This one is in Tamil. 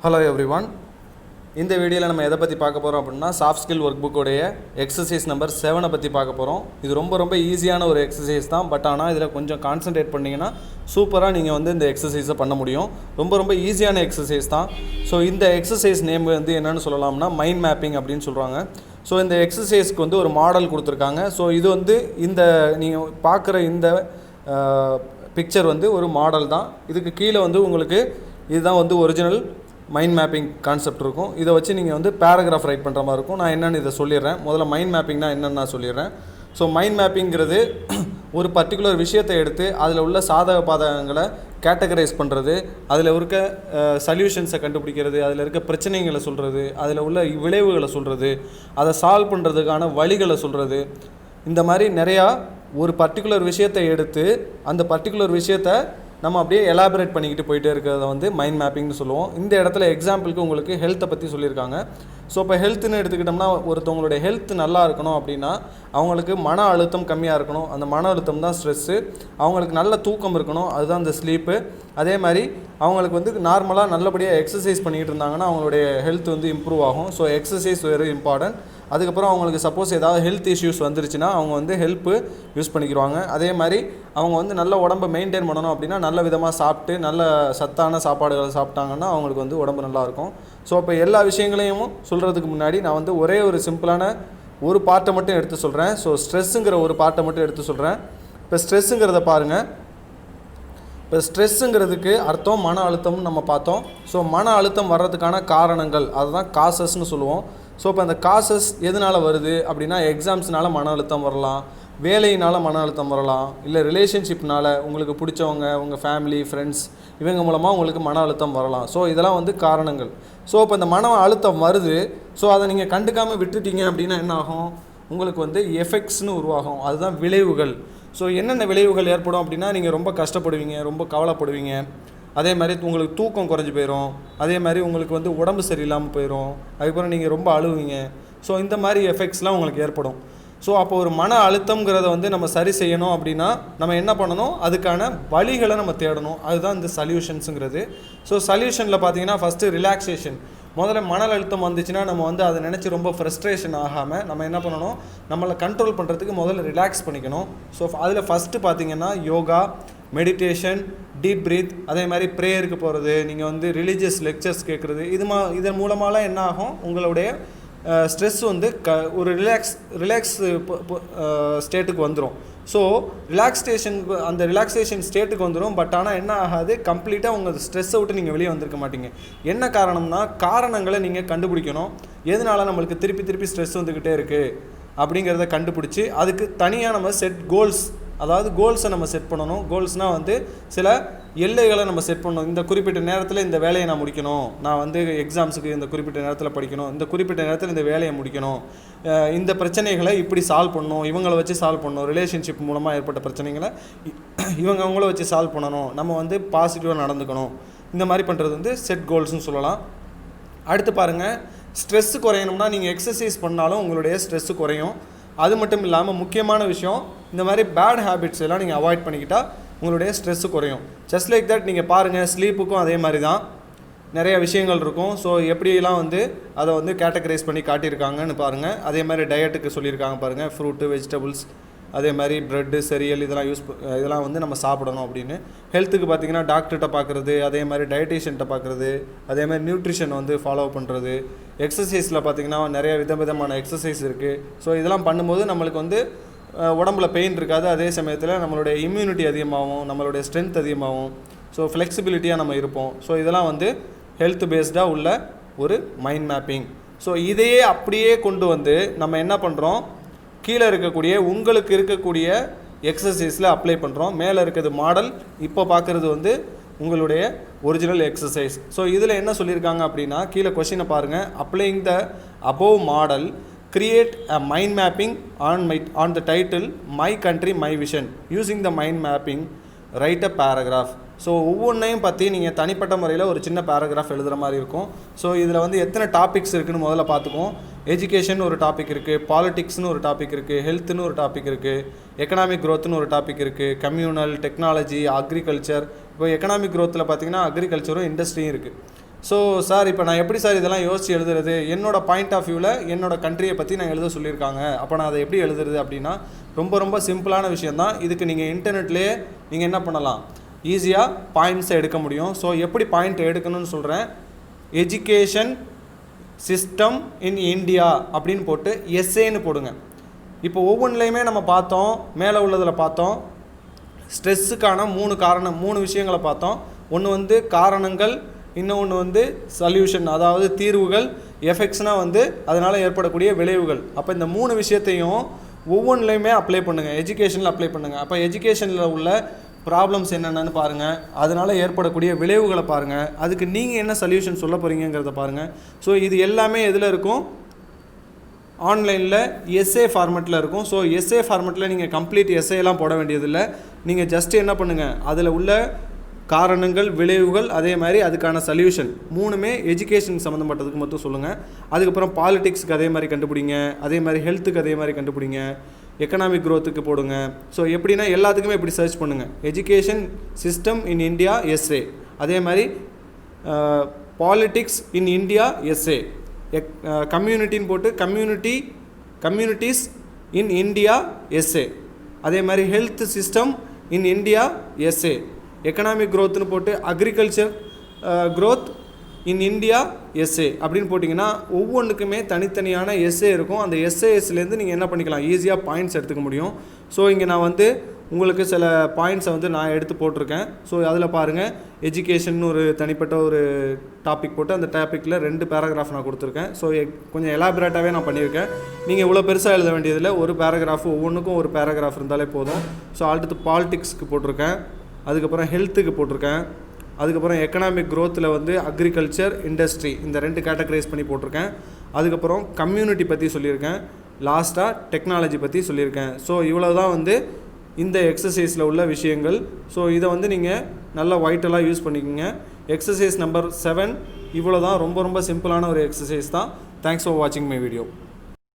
Hello everyone. இந்த வீடியோல நம்ம எதை பத்தி பார்க்க போறோம் அப்படினா சாஃப்ட் ஸ்கில் வொர்க் புக் உடைய எக்சர்சைஸ் நம்பர் 7 பத்தி பார்க்க போறோம். இது ரொம்ப ஈஸியான ஒரு எக்சர்சைஸ் தான். பட் ஆனா இதல கொஞ்சம் கான்சன்ட்ரேட் பண்ணீங்கனா சூப்பரா நீங்க வந்து இந்த எக்சர்சைஸை பண்ண முடியும். ரொம்ப ஈஸியான எக்சர்சைஸ் தான். சோ இந்த எக்சர்சைஸ் நேம் வந்து என்னன்னு சொல்லலாம்னா மைண்ட் மேப்பிங் அப்படினு சொல்றாங்க. சோ இந்த எக்சர்சைஸ்க்கு வந்து ஒரு மாடல் கொடுத்திருக்காங்க. சோ இது வந்து இந்த நீங்க பார்க்குற இந்த பிக்சர் வந்து ஒரு மாடல் தான். இதுக்கு கீழ வந்து உங்களுக்கு இதுதான் வந்து ஒரிஜினல் மைண்ட் மேப்பிங் கான்செப்ட் இருக்கும். இதை வச்சு நீங்கள் வந்து பேராகிராஃப் ரைட் பண்ணுற மாதிரி இருக்கும். நான் என்னென்னு இதை சொல்லிடுறேன். முதல்ல மைண்ட் மேப்பிங்னா என்னென்னு நான் சொல்லிடுறேன். ஸோ மைண்ட் மேப்பிங்கிறது ஒரு பர்டிகுலர் விஷயத்தை எடுத்து அதில் உள்ள சாதக பாதகங்களை கேட்டகரைஸ் பண்ணுறது, அதில் இருக்க சொல்யூஷன்ஸை கண்டுபிடிக்கிறது, அதில் இருக்க பிரச்சனைகளை சொல்கிறது, அதில் உள்ள விளைவுகளை சொல்கிறது, அதை சால்வ் பண்ணுறதுக்கான வழிகளை சொல்கிறது. இந்த மாதிரி நிறையா ஒரு பர்டிகுலர் விஷயத்தை எடுத்து அந்த பர்டிகுலர் விஷயத்தை நம்ம அப்படியே எலாபரேட் பண்ணிக்கிட்டு போயிட்டே இருக்கிறத வந்து மைண்ட் மேப்பிங்னு சொல்லுவோம். இந்த இடத்துல எக்ஸாம்பிளுக்கு உங்களுக்கு ஹெல்த்தை பற்றி சொல்லியிருக்காங்க. ஸோ இப்போ ஹெல்த்துன்னு எடுத்துக்கிட்டோம்னா ஒருத்தவங்களுடைய ஹெல்த் நல்லா இருக்கணும் அப்படின்னா அவங்களுக்கு மன அழுத்தம் கம்மியாக இருக்கணும். அந்த மன அழுத்தம் தான் ஸ்ட்ரெஸ்ஸு. அவங்களுக்கு நல்ல தூக்கம் இருக்கணும், அதுதான் அந்த ஸ்லீப்பு. அதே மாதிரி அவங்களுக்கு வந்து நார்மலாக நல்லபடியாக எக்ஸசைஸ் பண்ணிகிட்டு இருந்தாங்கன்னா அவங்களுடைய ஹெல்த் வந்து இம்ப்ரூவ் ஆகும். So exercise very important. அதுக்கப்புறம் அவங்களுக்கு சப்போஸ் ஏதாவது ஹெல்த் இஷ்யூஸ் வந்துருச்சுன்னா அவங்க வந்து ஹெல்ப்பு யூஸ் பண்ணிக்கிடுவாங்க. அதே மாதிரி அவங்க வந்து நல்ல உடம்பை மெயின்டைன் பண்ணணும் அப்படின்னா நல்ல விதமாக சாப்பிட்டு நல்ல சத்தான சாப்பாடுகளை சாப்பிட்டாங்கன்னா அவங்களுக்கு வந்து உடம்பு நல்லாயிருக்கும். ஸோ இப்போ எல்லா விஷயங்களையும் சொல்கிறதுக்கு முன்னாடி நான் வந்து ஒரே ஒரு சிம்பிளான ஒரு பார்ட்டை மட்டும் எடுத்து சொல்கிறேன். ஸோ ஸ்ட்ரெஸ்ஸுங்கிற ஒரு பார்ட்டை மட்டும் எடுத்து சொல்கிறேன். இப்போ ஸ்ட்ரெஸ்ஸுங்கிறத பாருங்கள். இப்போ ஸ்ட்ரெஸ்ஸுங்கிறதுக்கு அர்த்தம் மன அழுத்தம்னு நம்ம பார்த்தோம். ஸோ மன அழுத்தம் வர்றதுக்கான காரணங்கள் அதுதான் காசஸ்ன்னு சொல்லுவோம். ஸோ இப்போ அந்த காசஸ் எதனால் வருது அப்படின்னா எக்ஸாம்ஸ்னால மன அழுத்தம் வரலாம், வேலையினால் மன அழுத்தம் வரலாம், இல்லை ரிலேஷன்ஷிப்னால் உங்களுக்கு பிடிச்சவங்க உங்கள் ஃபேமிலி ஃப்ரெண்ட்ஸ் இவங்க மூலமாக உங்களுக்கு மன அழுத்தம் வரலாம். ஸோ இதெல்லாம் வந்து காரணங்கள். ஸோ இப்போ இந்த மன அழுத்தம் வருது. ஸோ அதை நீங்கள் கண்டுக்காமல் விட்டுட்டீங்க அப்படின்னா என்ன ஆகும், உங்களுக்கு வந்து எஃபெக்ட்ஸ்னு உருவாகும். அதுதான் விளைவுகள். ஸோ என்னென்ன விளைவுகள் ஏற்படும் அப்படின்னா நீங்கள் ரொம்ப கஷ்டப்படுவீங்க, ரொம்ப கவலைப்படுவீங்க. அதே மாதிரி உங்களுக்கு தூக்கம் குறைஞ்சி போயிடும். அதே மாதிரி உங்களுக்கு வந்து உடம்பு சரியில்லாமல் போயிடும். அதுக்கப்புறம் நீங்கள் ரொம்ப அழுவீங்க. ஸோ இந்த மாதிரி எஃபெக்ட்ஸ்லாம் உங்களுக்கு ஏற்படும். ஸோ அப்போ ஒரு மன அழுத்தங்கிறத வந்து நம்ம சரி செய்யணும் அப்படின்னா நம்ம என்ன பண்ணணும், அதுக்கான வழிகளை நம்ம தேடணும். அதுதான் இந்த சொல்யூஷன்ஸுங்கிறது. ஸோ சொல்யூஷனில் பார்த்தீங்கன்னா ஃபஸ்ட்டு ரிலாக்ஸேஷன். முதல்ல மன அழுத்தம் வந்துச்சுன்னா நம்ம வந்து அதை நினச்சி ரொம்ப ஃப்ரஸ்ட்ரேஷன் ஆகாமல் நம்ம என்ன பண்ணணும், நம்மளை கண்ட்ரோல் பண்ணுறதுக்கு முதல்ல ரிலாக்ஸ் பண்ணிக்கணும். ஸோ அதில் ஃபஸ்ட்டு பார்த்தீங்கன்னா யோகா, மெடிடேஷன், டீப் பிரீத், அதே மாதிரி ப்ரேயருக்கு போகிறது, நீங்கள் வந்து ரிலீஜியஸ் லெக்சர்ஸ் கேட்குறது, இதன் மூலமாலாம் என்ன ஆகும், உங்களுடைய ஸ்ட்ரெஸ் வந்து ஒரு ரிலாக்ஸ் ஸ்டேட்டுக்கு வந்துடும். ஸோ அந்த ரிலாக்ஸேஷன் ஸ்டேட்டுக்கு வந்துடும். பட் ஆனால் என்ன ஆகாது, கம்ப்ளீட்டாக உங்கள் ஸ்ட்ரெஸ்ஸை விட்டு நீங்கள் வெளியே வந்திருக்க மாட்டீங்க. என்ன காரணம்னா காரணங்களை நீங்கள் கண்டுபிடிக்கணும். எதனால நம்மளுக்கு திருப்பி ஸ்ட்ரெஸ் வந்துக்கிட்டே இருக்குது அப்படிங்கிறத கண்டுபிடிச்சி அதுக்கு தனியாக நம்ம செட் கோல்ஸ், அதாவது கோல்ஸை நம்ம செட் பண்ணணும். கோல்ஸ்னால் வந்து சில எல்லைகளை நம்ம செட் பண்ணணும். இந்த குறிப்பிட்ட நேரத்தில் இந்த வேலையை நான் முடிக்கணும், நான் வந்து எக்ஸாம்ஸுக்கு இந்த குறிப்பிட்ட நேரத்தில் படிக்கணும், இந்த குறிப்பிட்ட நேரத்தில் இந்த வேலையை முடிக்கணும், இந்த பிரச்சனைகளை இப்படி சால்வ் பண்ணணும், இவங்களை வச்சு சால்வ் பண்ணணும், ரிலேஷன்ஷிப் மூலமாக ஏற்பட்ட பிரச்சனைகளை அவங்கள வச்சு சால்வ் பண்ணணும், நம்ம வந்து பாசிட்டிவாக நடந்துக்கணும். இந்த மாதிரி பண்ணுறது வந்து செட் கோல்ஸ்னு சொல்லலாம். அடுத்து பாருங்கள், ஸ்ட்ரெஸ்ஸு குறையணும்னா நீங்கள் எக்ஸசைஸ் பண்ணாலும் உங்களுடைய ஸ்ட்ரெஸ்ஸு குறையும். அது மட்டும் இல்லாமல் முக்கியமான விஷயம், இந்த மாதிரி பேட் ஹேபிட்ஸ் எல்லாம் நீங்கள் அவாய்ட் பண்ணிக்கிட்டால் உங்களுடைய ஸ்ட்ரெஸ்ஸு குறையும். ஜஸ்ட் லைக் தட் நீங்கள் பாருங்கள், ஸ்லீப்புக்கும் அதே மாதிரி தான் நிறைய விஷயங்கள் இருக்கும். ஸோ எப்படியெல்லாம் வந்து அதை வந்து கேட்டகரைஸ் பண்ணி காட்டியிருக்காங்கன்னு பாருங்கள். அதே மாதிரி டயட்டுக்கு சொல்லியிருக்காங்க பாருங்கள், ஃப்ரூட்டு, வெஜிடபிள்ஸ், அதே மாதிரி ப்ரெட்டு, செரியல் இதெல்லாம் வந்து நம்ம சாப்பிடணும் அப்படின்னு. ஹெல்த்துக்கு பார்த்திங்கன்னா டாக்டர்கிட்ட பார்க்குறது, அதே மாதிரி டயட்டீஷியன்கிட்ட பார்க்குறது, அதே மாதிரி நியூட்ரிஷன் வந்து ஃபாலோ பண்ணுறது. எக்ஸசைஸில் பார்த்திங்கன்னா நிறைய விதமான எக்ஸசைஸ் இருக்குது. ஸோ இதெல்லாம் பண்ணும்போது நம்மளுக்கு வந்து உடம்புல பெயின் இருக்காது. அதே சமயத்தில் நம்மளுடைய இம்யூனிட்டி அதிகமாகும், நம்மளுடைய ஸ்ட்ரென்த் அதிகமாகும். ஸோ ஃப்ளெக்சிபிலிட்டியாக நம்ம இருப்போம். ஸோ இதெல்லாம் வந்து ஹெல்த் பேஸ்டாக உள்ள ஒரு மைண்ட் மேப்பிங். ஸோ இதையே அப்படியே கொண்டு வந்து நம்ம என்ன பண்ணுறோம், கீழே இருக்கக்கூடிய உங்களுக்கு இருக்கக்கூடிய எக்ஸசைஸில் அப்ளை பண்ணுறோம். மேலே இருக்கிறது மாடல், இப்போ பார்க்குறது வந்து உங்களுடைய ஒரிஜினல் எக்ஸசைஸ். ஸோ இதில் என்ன சொல்லியிருக்காங்க அப்படின்னா, கீழே கொஸ்டினை பாருங்கள். Applying the above model, create a mind mapping on the title My Country My Vision. Using the mind mapping, write a paragraph. So ஒவ்வொன்றையும் பற்றி நீங்கள் தனிப்பட்ட முறையில் ஒரு சின்ன பேராகிராஃப் எழுதுகிற மாதிரி இருக்கும். ஸோ இதில் வந்து எத்தனை டாபிக்ஸ் இருக்குதுன்னு முதல்ல பார்த்துக்குவோம். எஜுகேஷன் ஒரு டாபிக் இருக்குது, பாலிட்டிக்ஸ்னு ஒரு டாபிக் இருக்குது, ஹெல்த்துன்னு ஒரு டாபிக் இருக்குது, எக்கனாமிக் க்ரோத்துன்னு ஒரு டாபிக் இருக்குது, கம்யூனல், டெக்னாலஜி, அக்ரிகல்ச்சர். இப்போ எக்கனாமிக் க்ரோத்தில் பார்த்திங்கன்னா அக்ரிகல்ச்சரும் இண்டஸ்ட்ரியும் இருக்குது. ஸோ சார் இப்போ நான் எப்படி சார் இதெல்லாம் யோசிச்சு எழுதுறது, என்னோட பாயிண்ட் ஆஃப் வியூவில் என்னோட கண்ட்ரியை பற்றி நான் எழுத சொல்லியிருக்காங்க, அப்போ நான் அதை எப்படி எழுதுறது அப்படின்னா ரொம்ப ரொம்ப சிம்பிளான விஷயந்தான். இதுக்கு நீங்கள் இன்டர்நெட்லேயே நீங்கள் என்ன பண்ணலாம், ஈஸியாக பாயிண்ட்ஸை எடுக்க முடியும். ஸோ எப்படி பாயிண்ட் எடுக்கணும்னு சொல்கிறேன். எஜுகேஷன் சிஸ்டம் இன் இந்தியா அப்படின்னு போட்டு எஸ்ஏன்னு போடுங்க. இப்போ ஒவ்வொன்றுலையுமே நம்ம பார்த்தோம், மேலே உள்ளதில் பார்த்தோம், ஸ்ட்ரெஸ்ஸுக்கான 3 விஷயங்களை பார்த்தோம். ஒன்று வந்து காரணங்கள், இன்னொன்று வந்து சொல்யூஷன், அதாவது தீர்வுகள், எஃபெக்ட்ஸ்னால் வந்து அதனால் ஏற்படக்கூடிய விளைவுகள். அப்போ இந்த 3 விஷயத்தையும் ஒவ்வொன்றுலையுமே அப்ளை பண்ணுங்கள், எஜுகேஷனில் அப்ளை பண்ணுங்கள். அப்போ எஜுகேஷனில் உள்ள ப்ராப்ளம்ஸ் என்னென்னு பாருங்கள், அதனால் ஏற்படக்கூடிய விளைவுகளை பாருங்கள், அதுக்கு நீங்கள் என்ன சொல்யூஷன் சொல்ல போகிறீங்கிறத பாருங்கள். ஸோ இது எல்லாமே எதில் இருக்கும், ஆன்லைனில் எஸ்ஏ ஃபார்மெட்டில் இருக்கும். ஸோ எஸ்ஏ ஃபார்மெட்டில் நீங்கள் கம்ப்ளீட் எஸ்ஏலாம் போட வேண்டியதில்லை. நீங்கள் ஜஸ்ட்டு என்ன பண்ணுங்கள், அதில் உள்ள காரணங்கள், விளைவுகள், அதே மாதிரி அதுக்கான சொல்யூஷன் 3மே எஜுகேஷன் சம்மந்தப்பட்டதுக்கு மட்டும் சொல்லுங்கள். அதுக்கப்புறம் பாலிடிக்ஸுக்கு அதே மாதிரி கண்டுபிடிங்க, அதே மாதிரி ஹெல்த்துக்கு அதே மாதிரி கண்டுபிடிங்க, எக்கனாமிக் க்ரோத்துக்கு போடுங்க. ஸோ எப்படின்னா எல்லாத்துக்குமே இப்படி சர்ச் பண்ணுங்கள், education system in India essay, அதே மாதிரி பாலிடிக்ஸ் இன் இந்தியா எஸ்ஏ, கம்யூனிட்டின்னு போட்டு கம்யூனிட்டிஸ் இன் இந்தியா எஸ்ஏ, அதே மாதிரி health system in India essay, economic க்ரோத்துன்னு போட்டு agriculture growth in India essay அப்படின்னு போட்டிங்கன்னா ஒவ்வொன்றுக்குமே தனித்தனியான எஸ்ஏ இருக்கும். அந்த எஸ்ஏஎஸ்லேருந்து நீங்கள் என்ன பண்ணிக்கலாம், ஈஸியாக பாயிண்ட்ஸ் எடுத்துக்க முடியும். ஸோ இங்கே நான் வந்து உங்களுக்கு சில பாயிண்ட்ஸை வந்து நான் எடுத்து போட்டிருக்கேன். ஸோ அதில் பாருங்கள், எஜுகேஷன் ஒரு தனிப்பட்ட ஒரு டாபிக் போட்டு அந்த டாப்பிக்கில் 2 பேராகிராஃப் நான் கொடுத்துருக்கேன். ஸோ கொஞ்சம் எலாபரேட்டாகவே நான் பண்ணியிருக்கேன். நீங்கள் இவ்வளோ பெருசாக எழுத வேண்டியதில்லை, ஒரு பேராகிராஃப், ஒவ்வொன்றுக்கும் ஒரு பேராகிராஃப் இருந்தாலே போதும். ஸோ அடுத்து பாலிடிக்ஸ்க்கு போட்டிருக்கேன், அதுக்கப்புறம் ஹெல்த்துக்கு போட்டிருக்கேன், அதுக்கப்புறம் எக்கனாமிக் க்ரோத்தில் வந்து அக்ரிகல்ச்சர், இண்டஸ்ட்ரி, இந்த 2 கேட்டகரைஸ் பண்ணி போட்டிருக்கேன். அதுக்கப்புறம் கம்யூனிட்டி பற்றி சொல்லியிருக்கேன், லாஸ்ட்டாக டெக்னாலஜி பற்றி சொல்லியிருக்கேன். ஸோ இவ்வளோ தான் வந்து இந்த எக்ஸசைஸில் உள்ள விஷயங்கள். ஸோ இதை வந்து நீங்கள் நல்லா வைட்டலாக யூஸ் பண்ணிக்கோங்க. எக்ஸசைஸ் நம்பர் 7 இவ்வளோ தான், ரொம்ப ரொம்ப சிம்பிளான ஒரு எக்ஸசைஸ் தான். தேங்க்ஸ் ஃபார் வாட்சிங் மை வீடியோ.